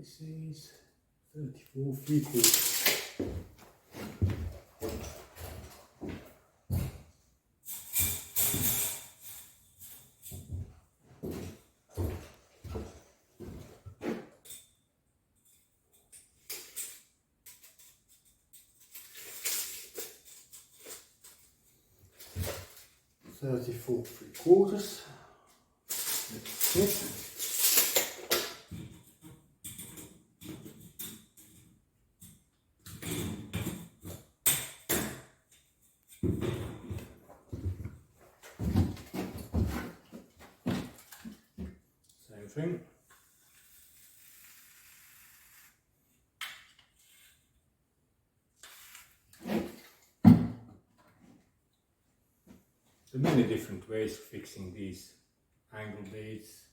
This is 34 3/4. $34 3/4. Let's see. Same thing. There are many different ways of fixing these angle blades.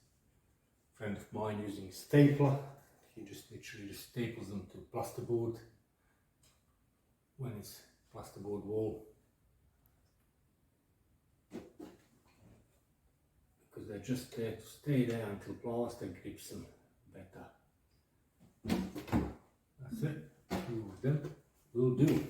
A friend of mine using a stapler, he just literally just staples them to plasterboard when it's plasterboard wall, because they're just there to stay there until plaster grips them better. That's it, 2 of them will do.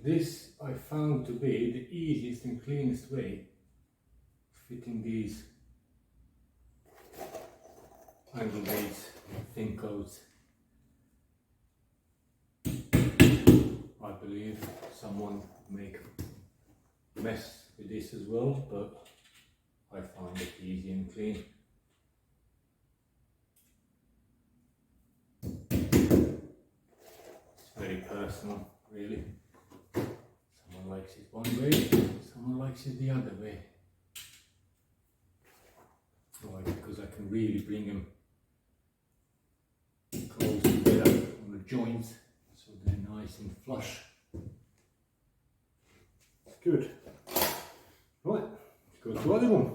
This I found to be the easiest and cleanest way of fitting these angle blades, thin coats. I believe someone make a mess with this as well, but I found it easy and clean. It's very personal, really. Someone likes it one way, someone likes it the other way. Why? Because I can really bring them close together on the joints so they're nice and flush. It's good. Right, let's go to the other one.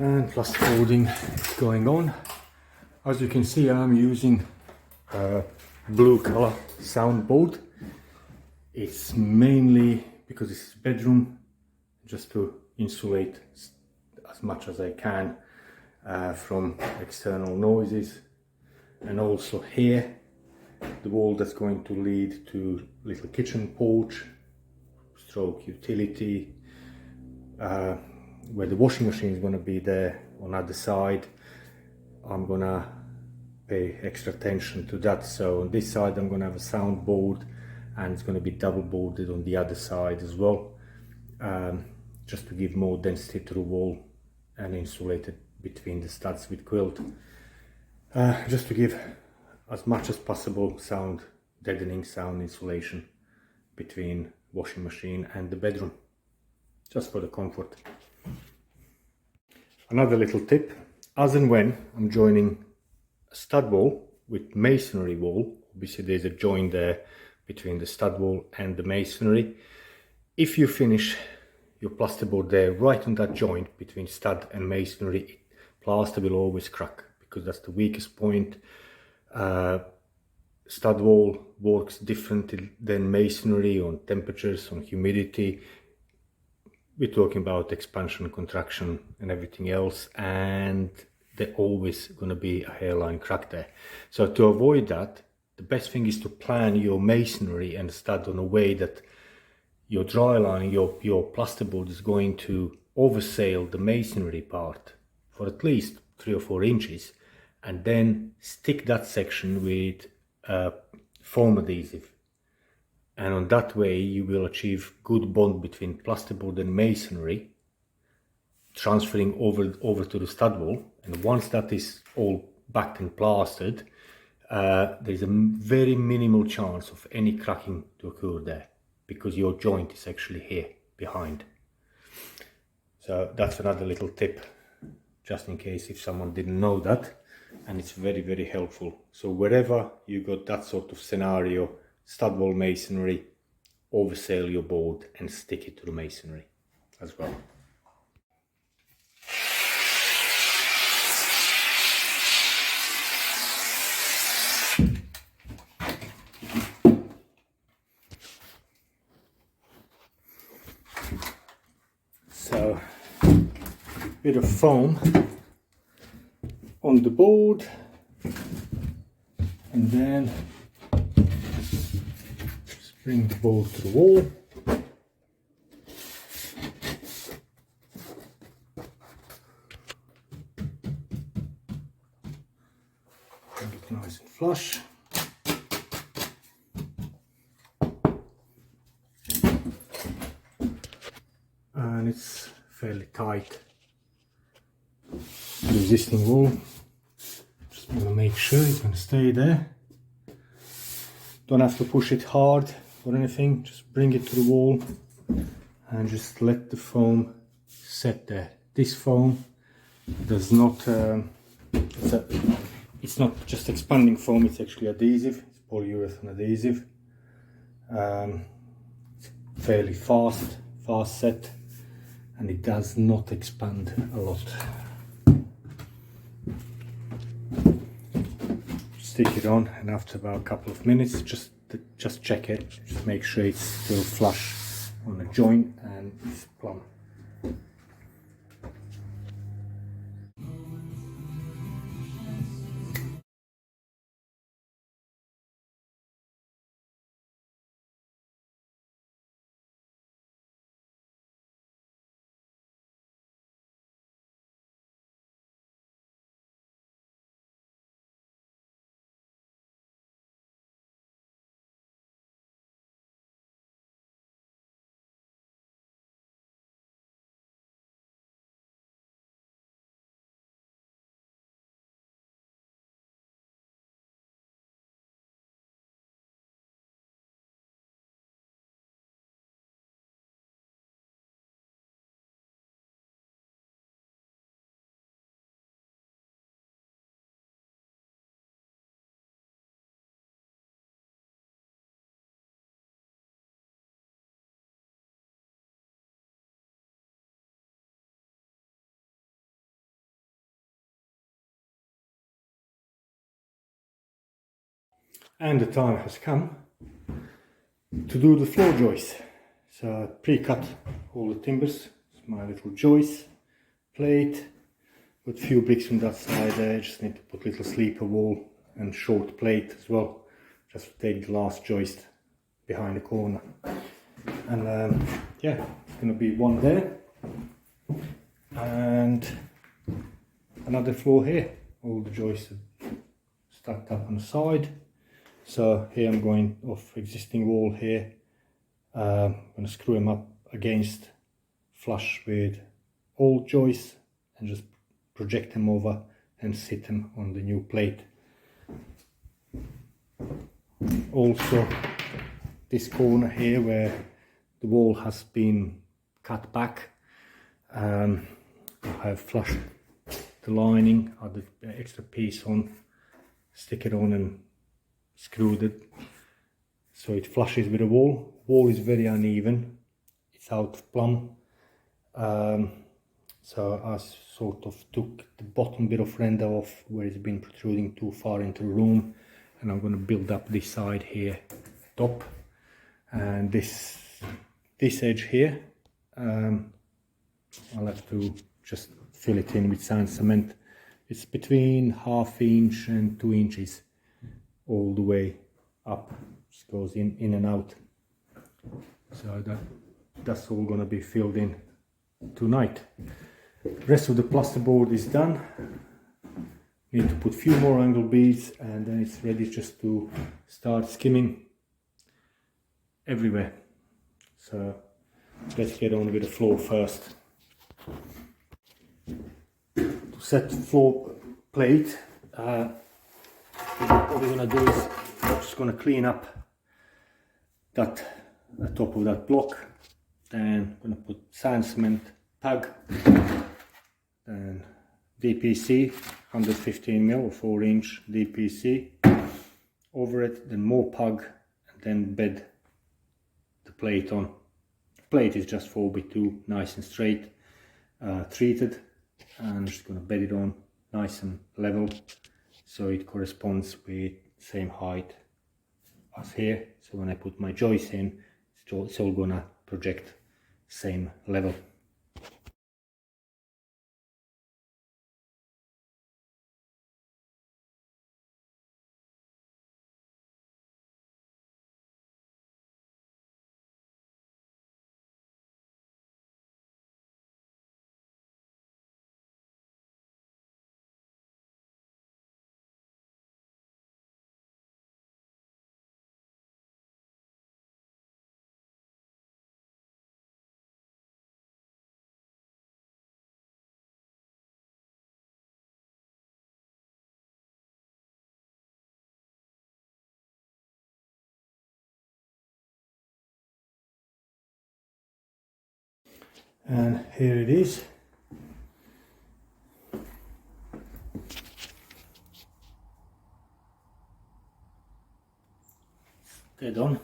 And plaster folding going on. As you can see, I'm using a blue color soundboard. It's mainly because it's a bedroom, just to insulate as much as I can from external noises. And also here, the wall that's going to lead to little kitchen porch, stroke utility, where the washing machine is going to be there on the other side. I'm going to pay extra attention to that. So on this side I'm going to have a soundboard, and it's going to be double boarded on the other side as well, just to give more density to the wall and insulated between the studs with quilt, just to give as much as possible sound, deadening sound insulation between washing machine and the bedroom, just for the comfort. Another little tip, as and when I'm joining a stud wall with masonry wall, obviously there's a joint there between the stud wall and the masonry. If you finish your plasterboard there right on that joint between stud and masonry, plaster will always crack because that's the weakest point. Stud wall works differently than masonry on temperatures, on humidity. We're talking about expansion, contraction and everything else, and there's always going to be a hairline crack there. So to avoid that, the best thing is to plan your masonry and stud in a way that your dry line, your plasterboard is going to oversail the masonry part for at least 3 or 4 inches, and then stick that section with foam adhesive. And on that way you will achieve good bond between plasterboard and masonry, transferring over to the stud wall. And once that is all backed and plastered, there's a very minimal chance of any cracking to occur there, because your joint is actually here behind. So that's another little tip, just in case if someone didn't know that, and it's very, very helpful. So wherever you got that sort of scenario, stud wall masonry, oversail your board and stick it to the masonry as well. So, bit of foam on the board, and then just bring the board to the wall. Make it nice and flush. And it's fairly tight to the existing wall. Just want to make sure it's going to stay there. Don't have to push it hard or anything, just bring it to the wall and just let the foam set there. This foam does not, it's not just expanding foam, it's actually adhesive, it's polyurethane adhesive. It's fairly fast set, and it does not expand a lot. Stick it on, and after about a couple of minutes, just check it, just make sure it's still flush on the joint and it's plumb. And the time has come to do the floor joist. So I pre-cut all the timbers. It's my little joist plate. Put a few bricks from that side there. Just need to put little sleeper wall and short plate as well, just to take the last joist behind the corner. And yeah, it's going to be one there and another floor here. All the joists are stacked up on the side. So here I'm going off existing wall here. I'm going to screw them up against flush with old joists and just project them over and sit them on the new plate. Also, this corner here where the wall has been cut back, I have flushed the lining, added the extra piece on, stick it on and screwed it so it flushes with the wall. Wall is very uneven, it's out of plumb, so I sort of took the bottom bit of render off where it's been protruding too far into the room, and I'm going to build up this side here, top, and this edge here, I'll have to just fill it in with sand cement. It's between 1/2 inch and 2 inches all the way up, just goes in and out, so that's all going to be filled in tonight. The rest of the plasterboard is done. Need to put a few more angle beads and then it's ready just to start skimming everywhere. So let's get on with the floor first. To set the floor plate, what we're going to do is we're just going to clean up the top of that block. Then I'm going to put sand cement pug, then DPC 115mm or 4-inch DPC over it, then more pug, and then bed the plate on. The plate is just 4x2, nice and straight, treated, and I'm just going to bed it on nice and level so it corresponds with same height as here. So when I put my joist in, it's all going to project same level. And here it is. Dead on.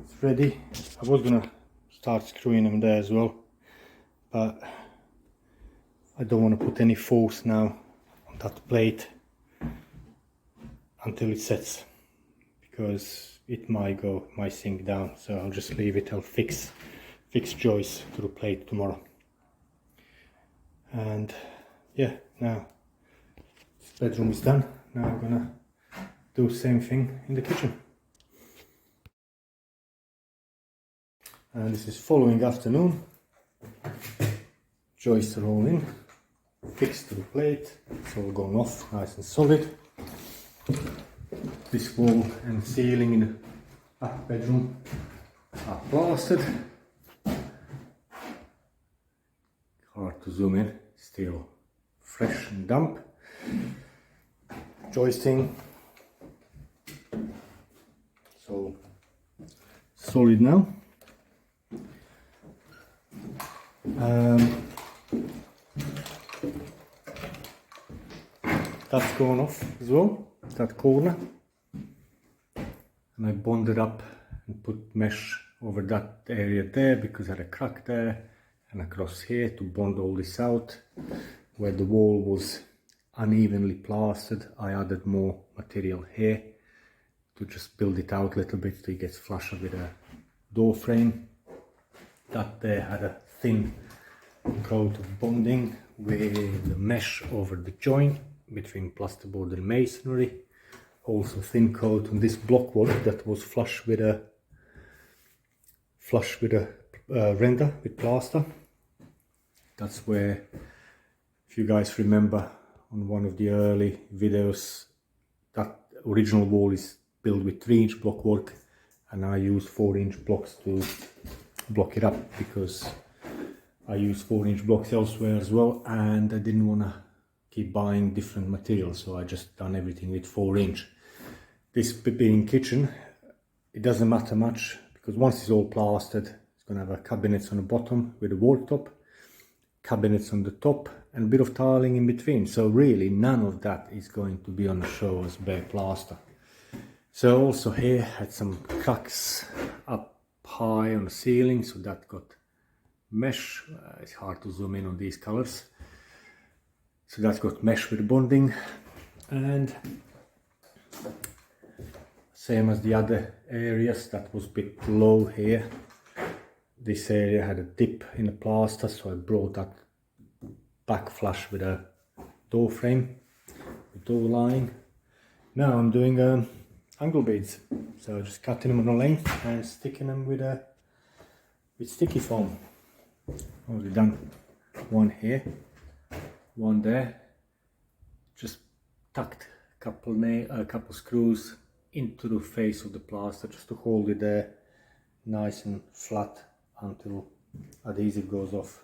It's ready. I was gonna start screwing them there as well, but I don't want to put any force now on that plate until it sets, because it might sink down. So I'll just leave it. I'll fix joists to the plate tomorrow. And yeah, now this bedroom is done. Now I'm gonna do the same thing in the kitchen. And this is following afternoon. Joists are all in, fixed to the plate. It's all gone off, nice and solid. This wall and ceiling in the back bedroom are plastered. Hard to zoom in, still fresh and damp. Joisting, so solid now. That's gone off as well, that corner, and I bonded up and put mesh over that area there because I had a crack there, and across here to bond all this out. Where the wall was unevenly plastered, I added more material here to just build it out a little bit so it gets flush with a door frame. That there had a thin coat of bonding with the mesh over the joint between plasterboard and masonry. Also thin coat on this blockwork that was flush with a render with plaster. That's where, if you guys remember on one of the early videos, that original wall is built with 3-inch blockwork, and I use 4-inch blocks to block it up because I use 4-inch blocks elsewhere as well, and I didn't want to keep buying different materials, so I just done everything with 4-inch. This being kitchen, it doesn't matter much, because once it's all plastered, it's going to have a cabinets on the bottom with a wall top, cabinets on the top, and a bit of tiling in between. So really none of that is going to be on the show as bare plaster. So also here had some cracks up high on the ceiling, so that got mesh. It's hard to zoom in on these colors. So that's got mesh with the bonding, and same as the other areas, that was a bit low here. This area had a dip in the plaster, so I brought that back flush with a door frame, the door lining. Now I'm doing angle beads, so just cutting them on a length and sticking them with sticky foam. Already done one here, one there. Just tucked a couple screws into the face of the plaster just to hold it there nice and flat until adhesive goes off.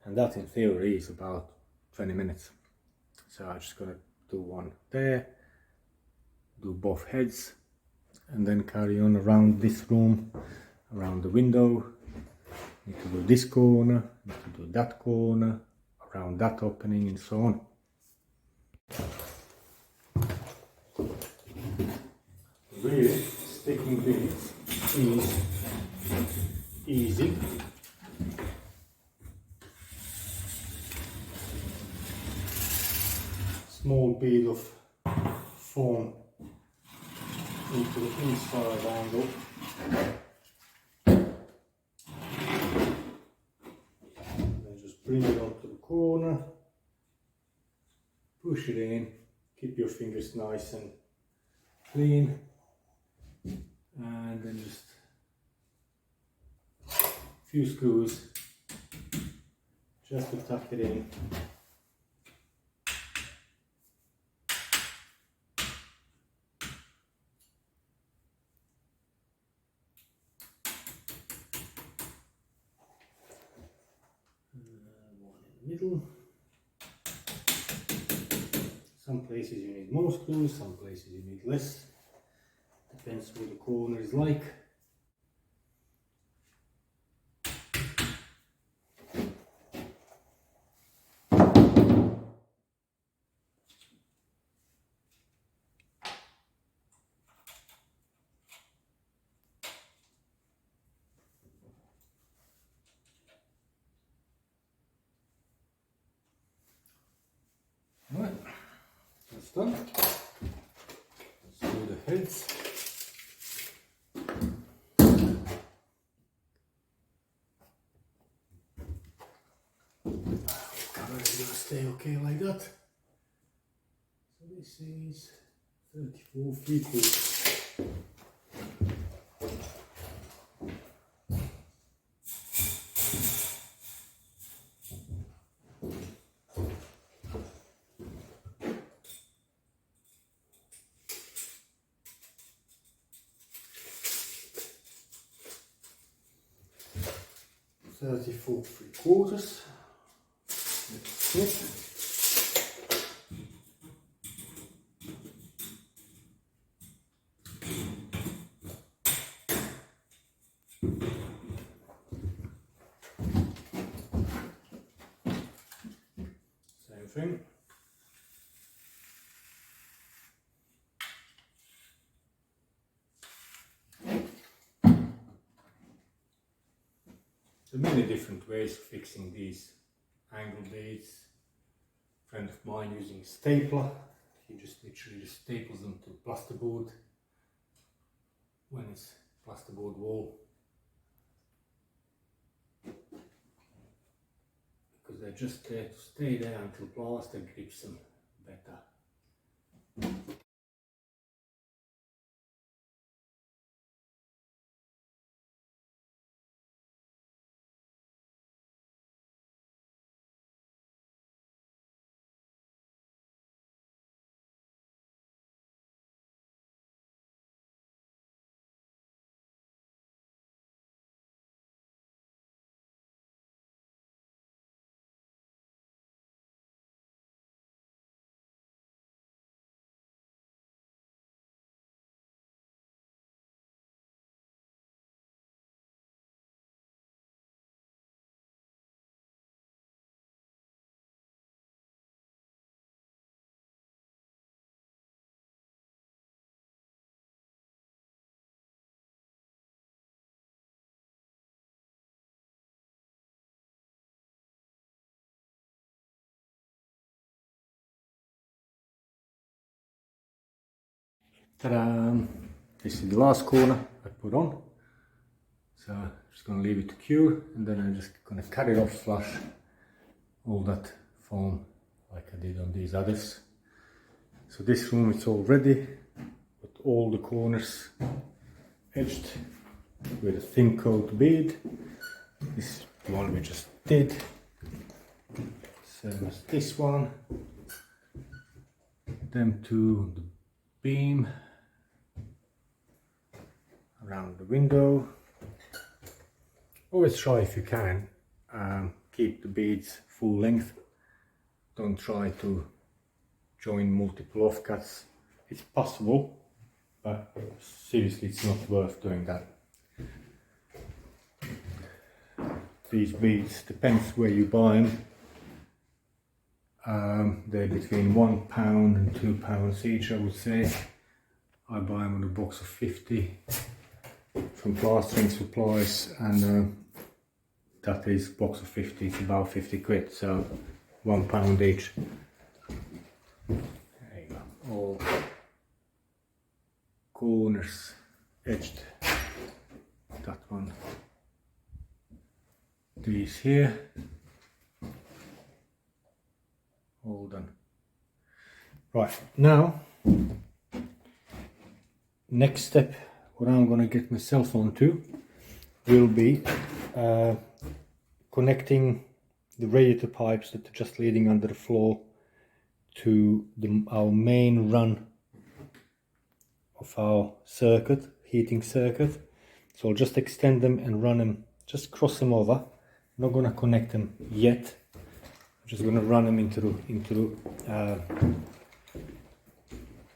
And that in theory is about 20 minutes. So I'm just gonna do one there, do both heads, and then carry on around this room, around the window. Need to do this corner, need to do that corner, around that opening, and so on. Really, sticking beads is easy. Small bead of foam into the inside angle. Then just bring it onto the corner, push it in, keep your fingers nice and clean, and then just a few screws just to tuck it in. One in the middle. Some places you need more screws, some places you need less. Depends what the corner is like. Right, that's done. Let's do the heads. It's gonna stay okay like that. So this is 34 3/4. $34 3/4. That's it. Same thing. There are many different ways of fixing these angle beads. A friend of mine using a stapler, he just literally just staples them to plasterboard when it's plasterboard wall, because they're just there to stay there until plaster grips them better. Ta-da! This is the last corner I put on. So I'm just going to leave it to cure, and then I'm just going to cut it off, flush all that foam like I did on these others. So this room, it's all ready, with all the corners edged with a thin coat bead. This one we just did. Same as this one. Them to the beam around the window. Always try, if you can, keep the beads full length. Don't try to join multiple offcuts. It's possible, but seriously it's not worth doing that. These beads, depends where you buy them. They're between £1 and £2 each, I would say. I buy them in a box of 50 from plastering supplies, and that is box of 50, it's about 50 quid, so £1 each. There you go, all corners edged. That one. These here. All done. Right, now, next step, what I'm going to get myself onto will be connecting the radiator pipes that are just leading under the floor to our main run of our circuit, heating circuit. So I'll just extend them and run them, just cross them over. I'm not going to connect them yet. I'm just going to run them into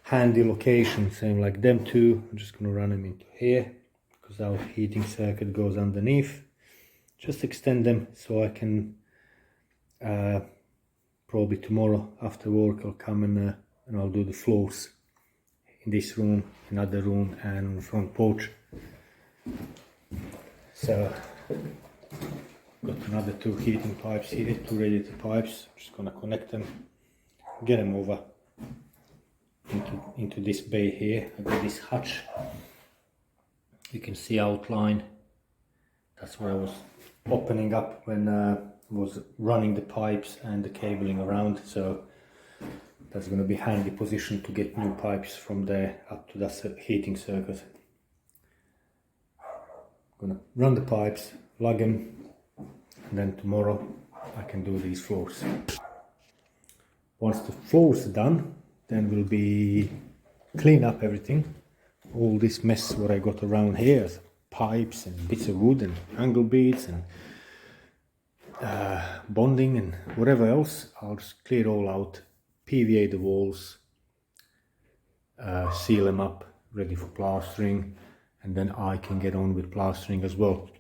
handy location, same like them two. I'm just going to run them into here because our heating circuit goes underneath. Just extend them so I can probably tomorrow after work I'll come and I'll do the floors in this room, another room, and on the front porch. So got another 2 heating pipes here, 2 radiator pipes. I'm just going to connect them, get them over into this bay here. I've got this hatch, you can see outline. That's where I was opening up when I was running the pipes and the cabling around, so that's going to be handy position to get new pipes from there up to that heating circuit. I'm going to run the pipes, lug them, and then tomorrow I can do these floors. Once the floors are done, then we'll be clean up everything, all this mess what I got around here, pipes and bits of wood and angle beads and bonding and whatever else. I'll just clear it all out, PVA the walls, seal them up, ready for plastering, and then I can get on with plastering as well.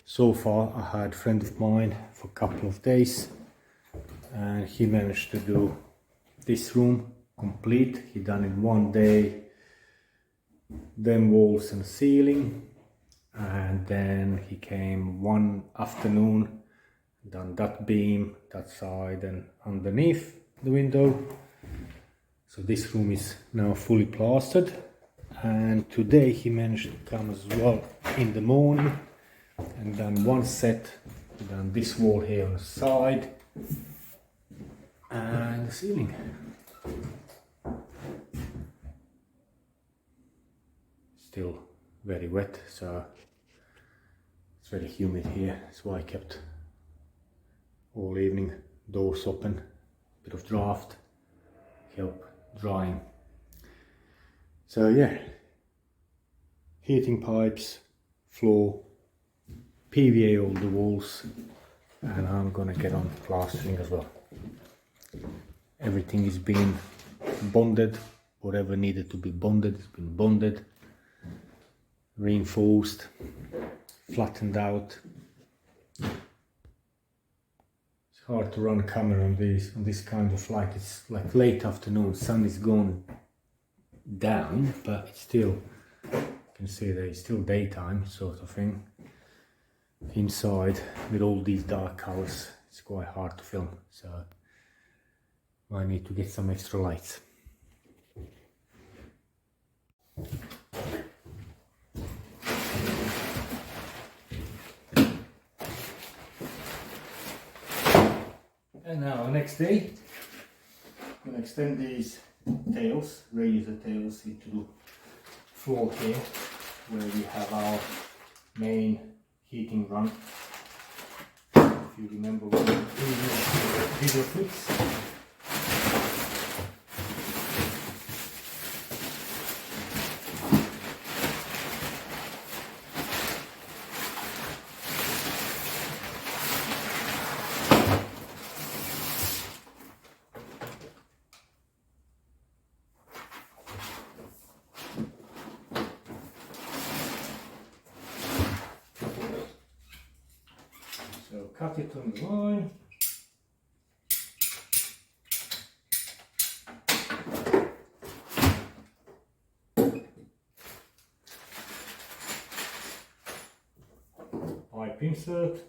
So far I had a friend of mine for a couple of days, and he managed to do this room complete. He done in one day them walls and ceiling, and then he came one afternoon, done that beam, that side and underneath the window. So this room is now fully plastered, and today he managed to come as well in the morning and done one set, done this wall here on the side and the ceiling. Still very wet, so it's very humid here, that's why I kept all evening doors open, bit of draft, help drying. So yeah, heating pipes, floor, PVA all the walls, and I'm gonna get on plastering as well. Everything is being bonded, whatever needed to be bonded has been bonded, reinforced, flattened out. It's hard to run a camera on this kind of light. It's like late afternoon, sun is gone down, but it's still, you can see that it's still daytime sort of thing. Inside with all these dark colors, it's quite hard to film, so I need to get some extra lights. And now next day, I'm going to extend these tails, radiator tails, into the floor here, where we have our main heating run. If you remember one of the previous video clips. So cut it on the line. Pipe insert.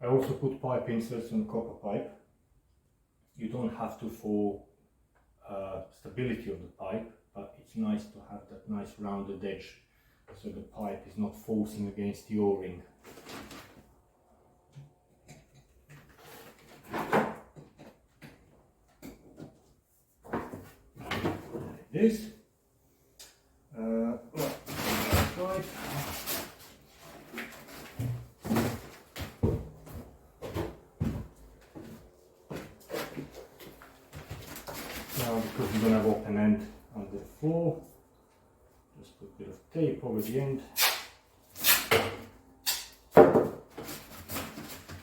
I also put pipe inserts on copper pipe. You don't have to for stability of the pipe, but it's nice to have that nice rounded edge so the pipe is not forcing against the O-ring. Like this. Right. Now, because we're going to have open end on the floor, just put a bit of tape over the end.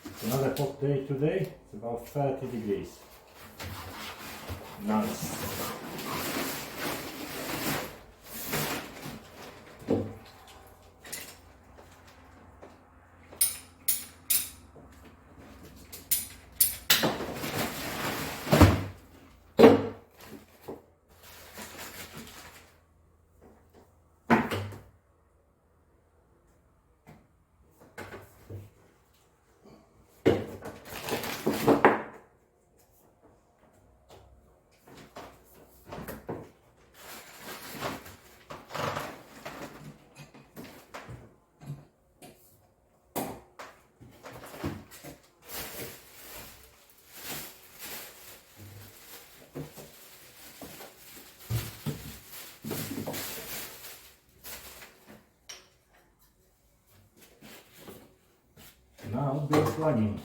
It's another hot day today, it's about 30 degrees. Nice. Now we're plugging.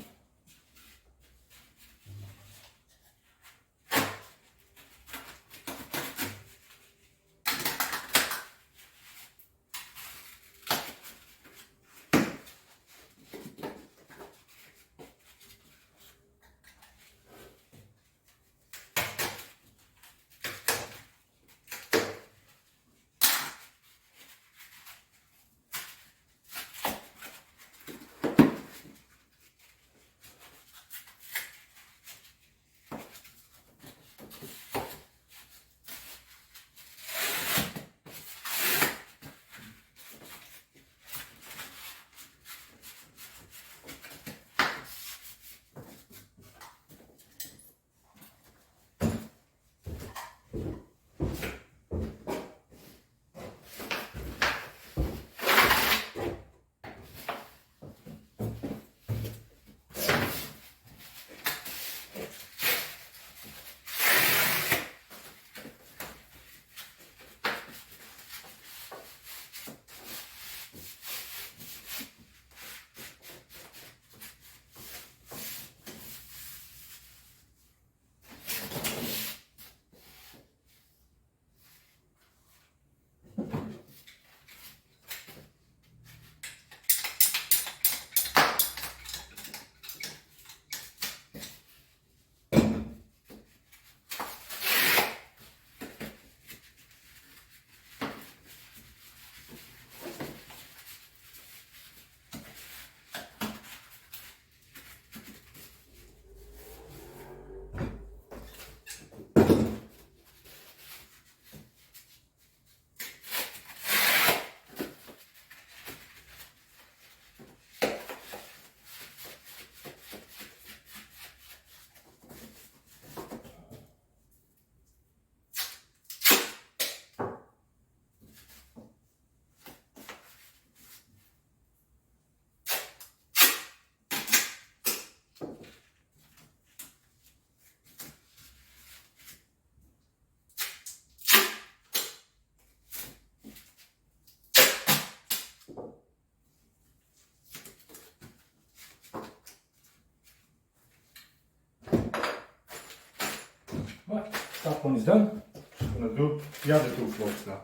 That one is done. Just gonna do the other two floors now.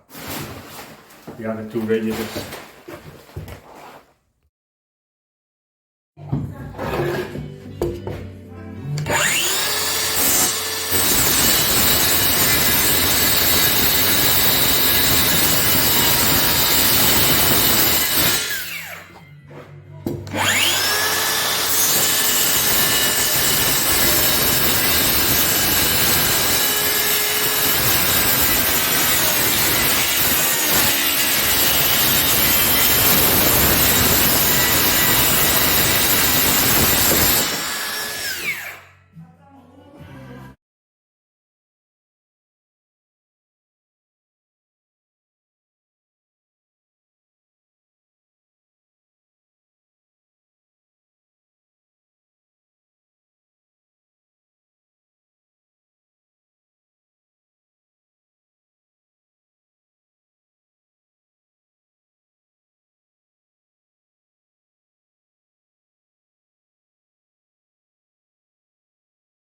The other two radiators.